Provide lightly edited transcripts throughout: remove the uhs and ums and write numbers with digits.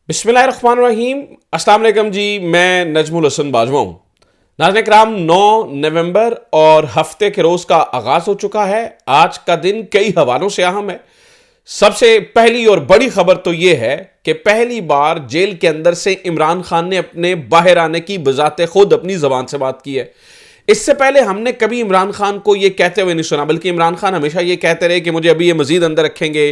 बिस्मिल्लाहिर्रहमानिर्रहीम। अस्सलाम वालेकुम जी, मैं नजमुल हसन बाजवा हूँ। नाज़रीन किराम, 9 नवंबर और हफ्ते के रोज़ का आगाज़ हो चुका है। आज का दिन कई हवालों से अहम है। सबसे पहली और बड़ी खबर तो यह है कि पहली बार जेल के अंदर से इमरान खान ने अपने बाहर आने की बजाते खुद अपनी ज़बान से बात की है। इससे पहले हमने कभी इमरान खान को यह कहते हुए नहीं सुना, बल्कि इमरान खान हमेशा यह कहते रहे कि मुझे अभी ये मजीद अंदर रखेंगे,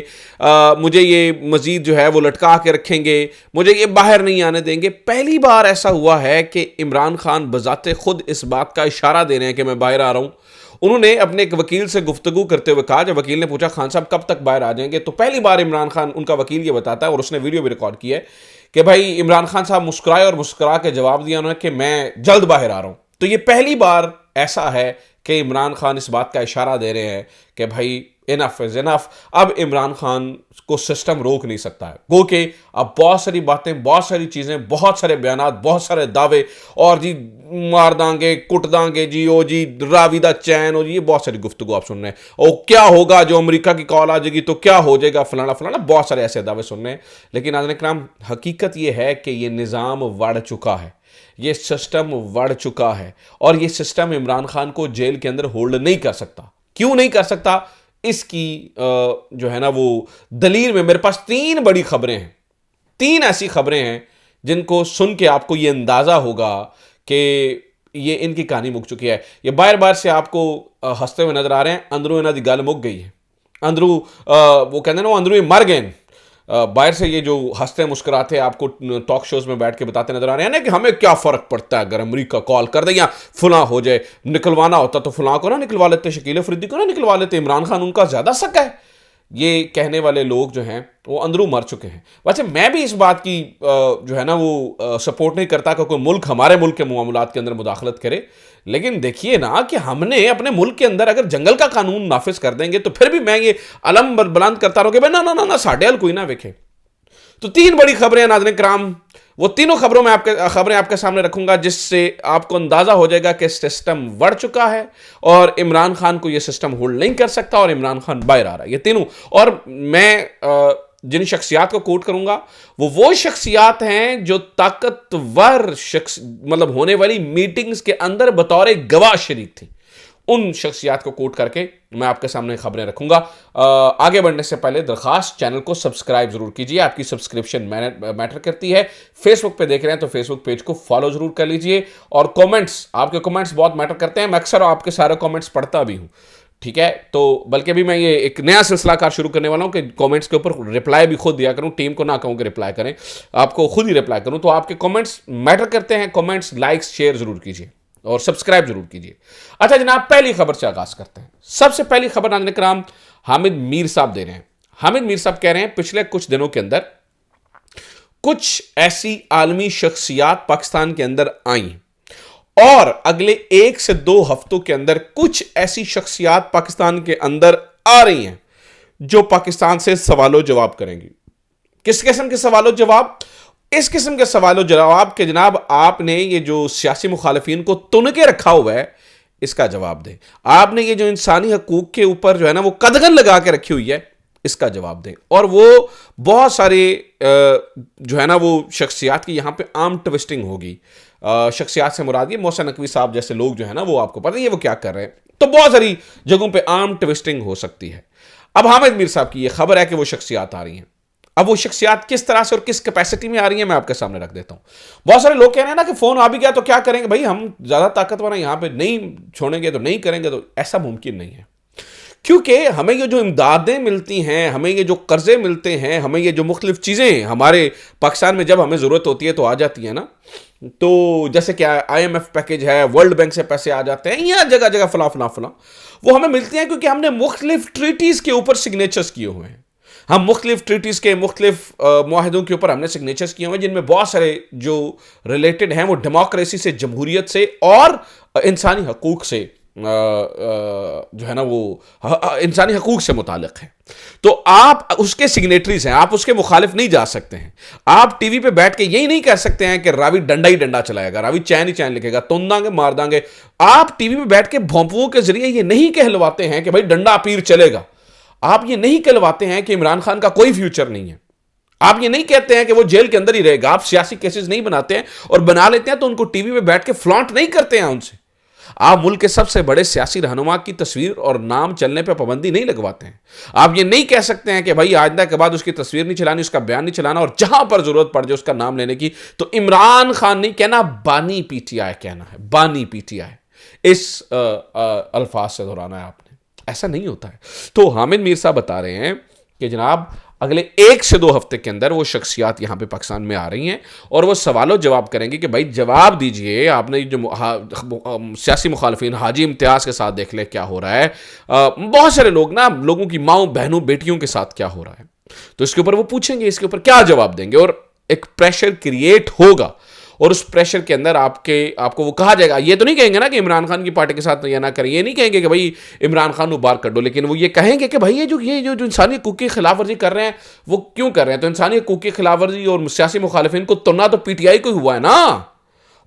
मुझे ये मजीद जो है वो लटका के रखेंगे, मुझे ये बाहर नहीं आने देंगे। पहली बार ऐसा हुआ है कि इमरान खान बजाते खुद इस बात का इशारा दे रहे हैं कि मैं बाहर आ रहा हूं। उन्होंने अपने एक वकील से गुफ्तगू करते हुए कहा, जब वकील ने पूछा खान साहब कब तक बाहर आ जाएंगे, तो पहली बार इमरान खान, उनका वकील ये बताता है और उसने वीडियो भी रिकॉर्ड की है कि भाई इमरान खान साहब मुस्कुराए और मुस्कुरा के जवाब दिया उन्होंने कि मैं जल्द बाहर आ रहा हूं। तो ये पहली बार ऐसा है कि इमरान खान इस बात का इशारा दे रहे हैं कि भाई इनफ इज इनफ। अब इमरान खान को सिस्टम रोक नहीं सकता है। गो के अब बहुत सारी बातें, बहुत सारी चीज़ें, बहुत सारे बयानात, बहुत सारे दावे, और जी मार दांगे, कुट दांगे जी, ओ जी राविदा चैन, और ये बहुत सारी गुफ्तगू आप सुन रहे हैं। और क्या होगा जो अमेरिका की कॉल आ जाएगी तो क्या हो जाएगा, फलाना फलाना, बहुत सारे ऐसे दावे सुन रहे हैं। लेकिन नाज़रीन किराम, हकीकत ये है कि ये निज़ाम बढ़ चुका है, ये सिस्टम बढ़ चुका है, और ये सिस्टम इमरान खान को जेल के अंदर होल्ड नहीं कर सकता। क्यों नहीं कर सकता, इसकी जो है ना वो दलील में मेरे पास 3 बड़ी खबरें हैं। 3 ऐसी खबरें हैं जिनको सुन के आपको ये अंदाजा होगा कि ये इनकी कहानी मुक चुकी है। ये बार बार से आपको हंसते हुए नजर आ रहे हैं। अंदरू इन्हों की गल मुक गई है। अंदरू वो कहते हैं ना, वो अंदरू मर गए। बाहर से ये जो हंसते मुस्कुराते आपको टॉक शोज में बैठ के बताते नजर आ रहे हैं ना कि हमें क्या फर्क पड़ता है अगर अमेरिका कॉल कर दे या फुला हो जाए, निकलवाना होता तो फुला को ना निकलवा लेते, शकील अफरीदी को ना निकलवा लेते, इमरान खान उनका ज्यादा शक है। ये कहने वाले लोग जो हैं वो अंदरू मर चुके हैं। वैसे मैं भी इस बात की जो है ना वो सपोर्ट नहीं करता कि कोई मुल्क हमारे मुल्क के मामलात के अंदर मुदाखलत करे। लेकिन देखिए ना कि हमने अपने मुल्क के अंदर अगर जंगल का कानून नाफिज कर देंगे तो फिर भी मैं ये अलम बुलंद करता रहूं कि भाई ना ना ना ना साढ़े हल कोई ना देखे। तो 3 बड़ी खबरें हैं नाज़रीन किराम, वो तीनों खबरें आपके सामने रखूंगा, जिससे आपको अंदाजा हो जाएगा कि सिस्टम बढ़ चुका है और इमरान खान को यह सिस्टम होल्ड नहीं कर सकता और इमरान खान बाहर आ रहा है। ये तीनों, और मैं जिन शख्सियात को कोट करूंगा वो शख्सियात हैं जो ताकतवर शख्स, मतलब होने वाली मीटिंग्स के अंदर बतौर गवाह शरीक थी। उन शख्सियात को कोट करके मैं आपके सामने खबरें रखूंगा। आगे बढ़ने से पहले दरखास्त, चैनल को सब्सक्राइब जरूर कीजिए, आपकी सब्सक्रिप्शन मैटर करती है। फेसबुक पे देख रहे हैं तो फेसबुक पेज को फॉलो जरूर कर लीजिए, और कमेंट्स, आपके कमेंट्स बहुत मैटर करते हैं। मैं अक्सर आपके सारे कमेंट्स पढ़ता भी हूं, ठीक है। तो बल्कि अभी मैं ये एक नया सिलसिला शुरू करने वाला हूं कि कमेंट्स के ऊपर रिप्लाई भी खुद दिया करूं, टीम को ना कहूं कि रिप्लाई करें, आपको खुद ही रिप्लाई करूं। तो आपके कमेंट्स मैटर करते हैं। कमेंट्स, लाइक्स, शेयर जरूर कीजिए और सब्सक्राइब जरूर कीजिए। अच्छा जनाब, पहली खबर से आगाज करते हैं। सबसे पहली खबर नाज़रीन किराम हामिद मीर साहब दे रहे हैं। हामिद मीर साहब कह रहे हैं पिछले कुछ दिनों के अंदर कुछ ऐसी आलमी शख्सियात पाकिस्तान के अंदर आई, और अगले 1 से 2 हफ्तों के अंदर कुछ ऐसी शख्सियात पाकिस्तान के अंदर आ रही हैं जो पाकिस्तान से सवालों जवाब करेंगी। किस किस्म के सवालों जवाब? इस किस्म के सवालों जवाब के जनाब आपने ये जो सियासी मुखालिफिन को तुन के रखा हुआ है इसका जवाब दें। आपने ये जो इंसानी हकूक के ऊपर जो है ना वो कदगन लगा के रखी हुई है इसका जवाब दें। और वो बहुत सारे जो है ना वो शख्सियात की यहाँ पे आर्म ट्विस्टिंग होगी। शख्सियात से मुराद ये मोहसिन नकवी साहब जैसे लोग जो है ना वो आपको पता है वो क्या कर रहे हैं। तो बहुत सारी जगहों पे आर्म ट्विस्टिंग हो सकती है। अब हामिद मीर साहब की ये खबर है कि वो शख्सियात आ रही हैं। अब वो शख्सियात किस तरह से और किस कैपेसिटी में आ रही है मैं आपके सामने रख देता हूं। बहुत सारे लोग कह रहे हैं ना कि फोन आ भी गया तो क्या करेंगे, भाई हम ज्यादा ताकतवर हैं, यहां पे नहीं छोड़ेंगे तो नहीं करेंगे, तो ऐसा मुमकिन नहीं है। क्योंकि हमें ये जो इमदादें मिलती हैं, हमें ये जो कर्जे मिलते हैं, हमें ये जो मुख्तलिफ चीज़ें हमारे पाकिस्तान में जब हमें ज़रूरत होती है तो आ जाती है ना। तो जैसे कि IMF पैकेज है, वर्ल्ड बैंक से पैसे आ जाते हैं, या जगह जगह फला फला फला, वो हमें मिलती हैं क्योंकि हमने मुख्तलिफ ट्रीटीज़ के ऊपर सिग्नेचर्स किए हुए हैं। हम मुख्तलिफ ट्रीटीज़ के मुख्तलिफ मुआहदों के ऊपर हमने सिग्नेचर्स किए हुए हैं, जिनमें बहुत सारे जो रिलेटेड हैं वो डेमोक्रेसी से, जमहूरियत से और इंसानी हकूक़ से जो है ना वो इंसानी हकूक़ से मुतालिक है। तो आप उसके सिग्नेटरीज हैं, आप उसके मुखालिफ नहीं जा सकते हैं। आप टीवी पे बैठ के यही नहीं कह सकते हैं कि रावी डंडा ही डंडा चलाएगा, रावी चैन ही चैन लिखेगा, तुम दांगे मार दांगे। आप टीवी पे बैठ के भोंपुओं के जरिए ये नहीं कहलवाते हैं कि भाई डंडा पीर चलेगा। आप ये नहीं कहलवाते हैं कि इमरान खान का कोई फ्यूचर नहीं है। आप ये नहीं कहते हैं कि वो जेल के अंदर ही रहेगा, आप सियासी केसेस नहीं बनाते हैं, और बना लेते हैं तो उनको टीवी पे बैठ के फ्लॉन्ट नहीं करते हैं उनसे। आप मुल्क के सबसे बड़े सियासी रहनुमा की तस्वीर और नाम चलने पर पाबंदी नहीं लगवाते हैं। आप ये नहीं कह सकते हैं कि भाई आइंदा के बाद उसकी तस्वीर नहीं चलानी, उसका बयान नहीं चलाना, और जहां पर जरूरत पड़ जाए उसका नाम लेने की तो इमरान खान नहीं कहना, बानी पीटीआई कहना है, बानी पीटीआई। इस अल्फाज से दोहराना है आपने, ऐसा नहीं होता है। तो हामिद मीर साहब बता रहे हैं कि जनाब अगले 1 से 2 हफ्ते के अंदर वो शख्सियात यहां पे पाकिस्तान में आ रही हैं और वो सवालों जवाब करेंगे कि भाई जवाब दीजिए, आपने जो सियासी मुखालफिन हाजी इम्तियाज़ के साथ देख ले क्या हो रहा है, बहुत सारे लोग ना, लोगों की माओ बहनों बेटियों के साथ क्या हो रहा है, तो इसके ऊपर वो पूछेंगे, इसके ऊपर क्या जवाब देंगे, और एक प्रेशर क्रिएट होगा। और उस प्रेशर के अंदर आपको वो कहा जाएगा, ये तो नहीं कहेंगे ना कि इमरान खान की पार्टी के साथ ये ना करें, ये नहीं कहेंगे कि भाई इमरान खान को बाहर कर दो, लेकिन वो ये कहेंगे कि भाई ये जो इंसानी हकूक़ की खिलाफ वर्जी कर रहे हैं वो क्यों कर रहे हैं। तो इंसानी हकूक़ की खिलाफ वर्जी और सियासी मुखालिफिन को तुनना तो पीटीआई को हुआ है ना,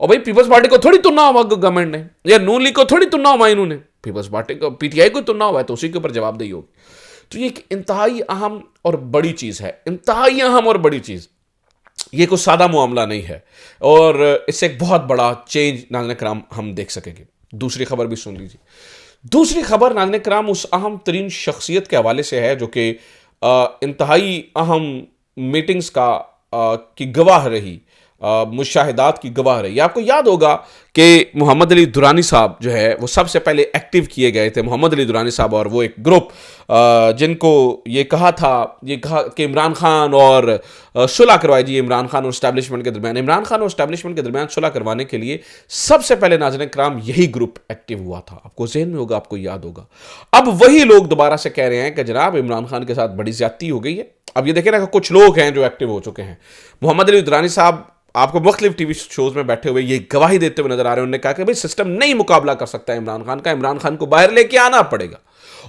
और भाई पीपल्स पार्टी को थोड़ी तुनना हुआ गवर्नमेंट ने, या नून लीग को थोड़ी तुनना हुआ इन्होंने, पीपल्स पार्टी को पीटीआई को तुनना हुआ है, तो उसी के ऊपर जवाबदेही होगी। तो ये एक इंतहाई अहम और बड़ी चीज़ है, इंतहाई अहम और बड़ी चीज़, ये कोई सादा मामला नहीं है, और इससे एक बहुत बड़ा चेंज नाज़रीन कराम हम देख सकेंगे। दूसरी खबर भी सुन लीजिए। दूसरी खबर नाज़रीन कराम उस अहम तरीन शख्सियत के हवाले से है जो कि इंतहाई अहम मीटिंग्स की गवाह रही, मुशाहिदात की गवाह रही। आपको याद होगा कि मोहम्मद अली दुरानी साहब जो है वो सबसे पहले एक्टिव किए गए थे, मोहम्मद अली दुरानी साहब और वो एक ग्रुप जिनको ये कहा कि इमरान खान और सुलह करवाई जी, इमरान खान और इस्टेब्लिशमेंट के दरमियान, इमरान खान और इस्टेब्लिशमेंट के दरमियान सुलह करवाने के लिए सबसे पहले नाज़रीन कराम यही ग्रुप एक्टिव हुआ था। आपको ज़हन में होगा, आपको याद होगा। अब वही लोग दोबारा से कह रहे हैं कि जनाब इमरान खान के साथ बड़ी ज्यादती हो गई है। अब ये देखें ना, कुछ लोग हैं जो एक्टिव हो चुके हैं। मोहम्मद अली दुरानी साहब आपको मुख्तलिफ टीवी शोज में बैठे हुए ये गवाही देते हुए नजर आ रहे हैं। उन्होंने कहा कि भाई सिस्टम नहीं मुकाबला कर सकता है इमरान खान का, इमरान खान को बाहर लेके आना पड़ेगा।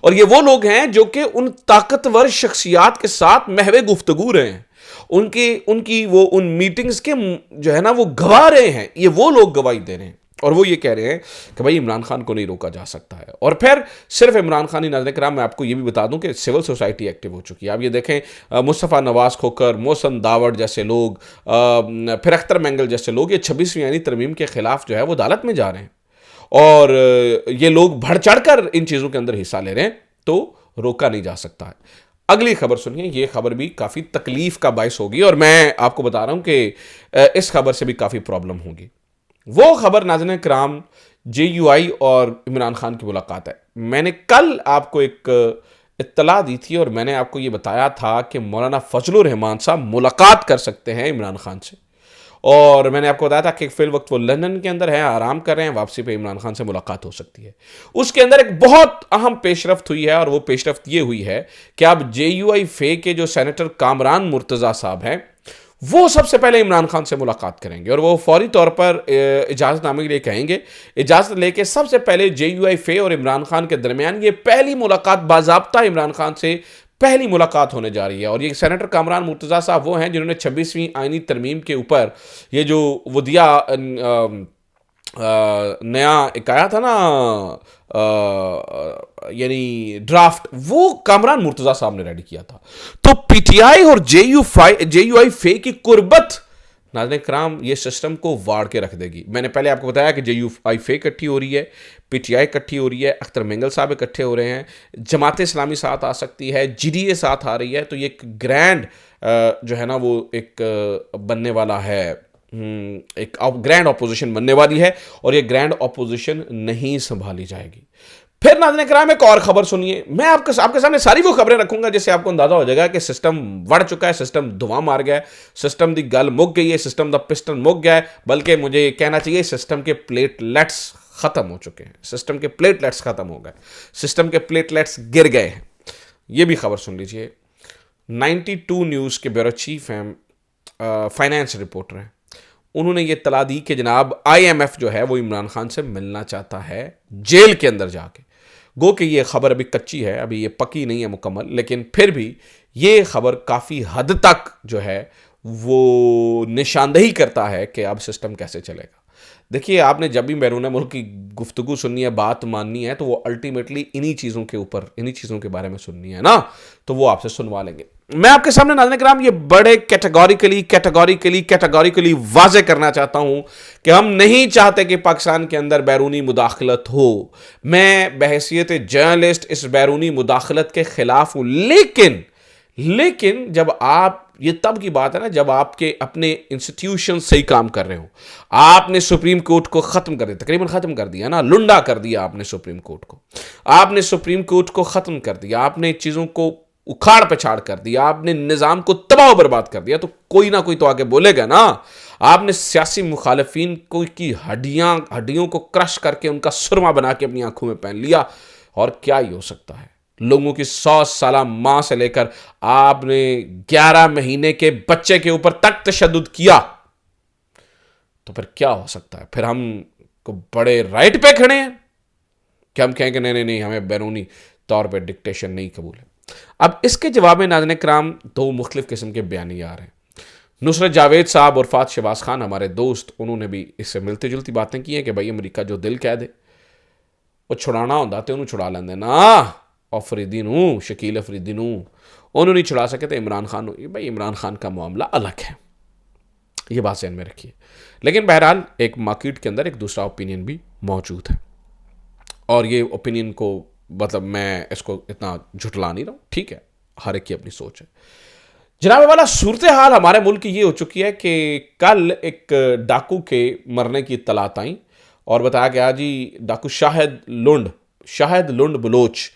और ये वो लोग हैं जो कि उन ताकतवर शख्सियात के साथ महवे गुफ्तगू रहे हैं, उनकी वो उन मीटिंग्स के जो है ना वो गवाह रहे हैं। ये वो लोग गवाही दे रहे हैं और वो ये कह रहे हैं कि भाई इमरान खान को नहीं रोका जा सकता है। और फिर सिर्फ इमरान खान ही नाज़रीन कराम, मैं आपको ये भी बता दूं कि सिविल सोसाइटी एक्टिव हो चुकी है। आप ये देखें, मुस्तफ़ा नवाज खोकर, मोहसन दावड़ जैसे लोग, फिर अख्तर मैंगल जैसे लोग, ये 26वीं आईनी तरमीम के खिलाफ जो है वो अदालत में जा रहे हैं, और ये लोग बढ़ चढ़ कर इन चीज़ों के अंदर हिस्सा ले रहे हैं, तो रोका नहीं जा सकता है। अगली खबर सुनिए, ये खबर भी काफ़ी तकलीफ का बायस होगी, और मैं आपको बता रहा हूँ कि इस खबर से भी काफ़ी प्रॉब्लम होगी। वो खबर नाज़रीन कराम JUI और इमरान खान की मुलाकात है। मैंने कल आपको एक इत्तला दी थी और मैंने आपको ये बताया था कि मौलाना फजलुर रहमान साहब मुलाकात कर सकते हैं इमरान खान से, और मैंने आपको बताया था कि फिल वक्त वो लंदन के अंदर हैं, आराम कर रहे हैं, वापसी पे इमरान खान से मुलाकात हो सकती है। उसके अंदर एक बहुत अहम पेशरफ्त हुई है, और वो पेशरफ्त ये हुई है कि अब JUI फे के जो सेनेटर कामरान मुर्तज़ा साहब हैं वो सबसे पहले इमरान खान से मुलाकात करेंगे, और वो फौरी तौर पर इजाज़तनामे के लिए कहेंगे। इजाज़त लेके सबसे पहले JUI फे और इमरान खान के दरमियान ये पहली मुलाकात बाज़ाब्ता इमरान खान से पहली मुलाकात होने जा रही है। और ये सेनेटर कामरान मुर्तज़ा साहब वो हैं जिन्होंने 26वीं आईनी तरमीम के ऊपर ये जो वो दिया नया एक आया था ना, यानी ड्राफ्ट, वो कामरान मुर्तज़ा साहब ने रेडी किया था। तो PTI और JUI फे की कुर्बत नाज़रीन कराम ये सिस्टम को वाड़ के रख देगी। मैंने पहले आपको बताया कि JUI फे इकट्ठी हो रही है, PTI इकट्ठी हो रही है, अख्तर मैंगल साहब इकट्ठे हो रहे हैं, जमात इस्लामी साथ आ सकती है, GDA साथ आ रही है। तो ये एक ग्रैंड जो है ना वो एक बनने वाला है, एक ग्रैंड ऑपोजिशन बनने वाली है, और ये ग्रैंड ऑपोजिशन नहीं संभाली जाएगी। फिर नाज़रीन कराम एक और खबर सुनिए। मैं आपके सामने सारी वो खबरें रखूंगा जिससे आपको अंदाजा हो जाएगा कि सिस्टम बढ़ चुका है, सिस्टम धुआं मार गया है, सिस्टम दी गल मुक गई है, सिस्टम दा पिस्टन मुक गया है, बल्कि मुझे कहना चाहिए सिस्टम के प्लेटलेट्स खत्म हो चुके हैं, सिस्टम के प्लेटलेट्स खत्म हो गए, सिस्टम के प्लेटलेट्स गिर गए हैं। ये भी खबर सुन लीजिए। 92 न्यूज़ के ब्यूरो चीफ हैं, फाइनेंस रिपोर्टर हैं, उन्होंने ये तला दी कि जनाब IMF जो है वो इमरान खान से मिलना चाहता है जेल के अंदर जाके। गो कि ये खबर अभी कच्ची है, अभी ये पकी नहीं है मुकम्मल, लेकिन फिर भी ये खबर काफ़ी हद तक जो है वो निशानदेही करता है कि अब सिस्टम कैसे चलेगा। देखिए, आपने जब भी बैरून मुल्क की गुफ्तगू सुननी है, बात माननी है, तो वो अल्टीमेटली इन्हीं चीज़ों के ऊपर, इन्हीं चीज़ों के बारे में सुननी है ना, तो वो आपसे सुनवा लेंगे। मैं आपके सामने नाज़रीन किराम ये बड़े कैटेगोरिकली वाज़े करना चाहता हूं कि हम नहीं चाहते कि पाकिस्तान के अंदर बैरूनी मुदाखलत हो। मैं बहैसियत जर्नलिस्ट इस बैरूनी मुदाखलत के खिलाफ हूं, लेकिन जब आप, ये तब की बात है ना जब आपके अपने इंस्टीट्यूशन सही काम कर रहे हो। आपने सुप्रीम कोर्ट को खत्म कर दिया, तकरीबन खत्म कर दिया ना, लुंडा कर दिया आपने सुप्रीम कोर्ट को। आपने सुप्रीम कोर्ट को खत्म कर दिया, आपने चीजों को उखाड़ पछाड़ कर दिया, आपने निजाम को तबाह बर्बाद कर दिया, तो कोई ना कोई तो आगे बोलेगा ना। आपने सियासी मुखालिफिन को की हड्डियों को क्रश करके उनका सुरमा बना के अपनी आंखों में पहन लिया, और क्या ही हो सकता है। लोगों की 100 साला मां से लेकर आपने 11 महीने के बच्चे के ऊपर तक तशद्दुद किया, तो फिर क्या हो सकता है। फिर हम को बड़े राइट पे खड़े हैं कि हम कहें कि नहीं नहीं नहीं, हमें बैरूनी तौर पे डिक्टेशन नहीं कबूल है। अब इसके जवाब में नाज़रीन किराम दो मुख्तलिफ किस्म के बयानी आ रहे हैं। नुसरत जावेद साहब और फात शहबाज खान हमारे दोस्त, उन्होंने भी इससे मिलती जुलती बातें की हैं कि भाई अमरीका जो दिल कह दे वो छुड़ाना होंदा तो उन्होंने छुड़ा लेंदे ना। अफरीदी नूं, शकील अफरीदी नूं उन्होंने नहीं छुड़ा सके तो इमरान खान, भाई इमरान खान का मामला अलग है, ये बात ध्यान में रखिए। लेकिन बहरहाल एक मार्केट के अंदर एक दूसरा ओपिनियन भी मौजूद है, और ये ओपिनियन को मतलब मैं इसको इतना झुटला नहीं रहा हूँ, ठीक है, हर एक की अपनी सोच है। जनाब वाला सूरत हाल हमारे मुल्क की ये हो चुकी है कि कल एक डाकू के मरने की इत्तलात आई और बताया गया जी डाकू शाहिद लुंड बलोच,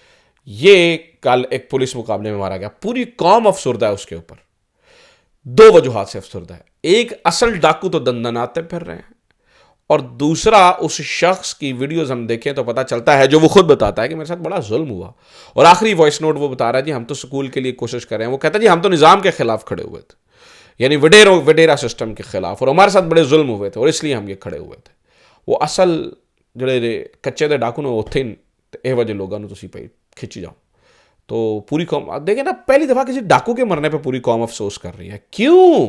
ये कल एक पुलिस मुकाबले में मारा गया। पूरी कौम अफसुर्दा है उसके ऊपर, दो वजूहात से अफसुर्दा है। एक, असल डाकू तो दंदनाते फिर रहे हैं, और दूसरा, उस शख्स की वीडियोस हम देखें तो पता चलता है, जो वो खुद बताता है कि मेरे साथ बड़ा जुल्म हुआ। और आखिरी वॉइस नोट वो बता रहा है जी हम तो स्कूल के लिए कोशिश कर रहे हैं, वो कहता है जी हम तो निज़ाम के खिलाफ खड़े हुए थे, यानी वडेरा सिस्टम के खिलाफ, और हमारे साथ बड़े जुल्म हुए थे और इसलिए हम ये खड़े हुए थे। वो असल ਜਿਹੜੇ कच्चे दे डाकू ने उत्थे ਇਹ ਵਜੇ लोगों ਨੂੰ ਤੁਸੀਂ ਭਾਈ खिंची जाओ। तो पूरी कौम देखें ना, पहली दफ़ा किसी डाकू के मरने पर पूरी कौम अफसोस कर रही है। क्यों?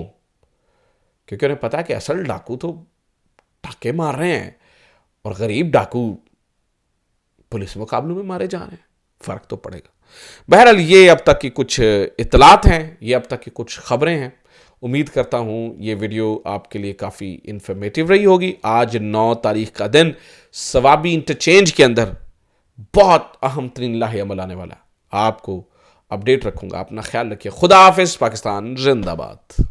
क्योंकि उन्हें पता है कि असल डाकू तो डाके मार रहे हैं और गरीब डाकू पुलिस मुकाबलों में मारे जा रहे हैं, फ़र्क तो पड़ेगा। बहरहाल ये अब तक की कुछ इतलात हैं, ये अब तक की कुछ ख़बरें हैं। उम्मीद करता हूँ ये वीडियो आपके लिए काफ़ी इन्फॉर्मेटिव रही होगी। आज 9 तारीख का दिन सवाबी इंटरचेंज के अंदर बहुत अहम तरीन लाहे अमल आने वाला है। आपको अपडेट रखूँगा, अपना ख्याल रखिए। खुदा हाफिज़, पाकिस्तान जिंदाबाद।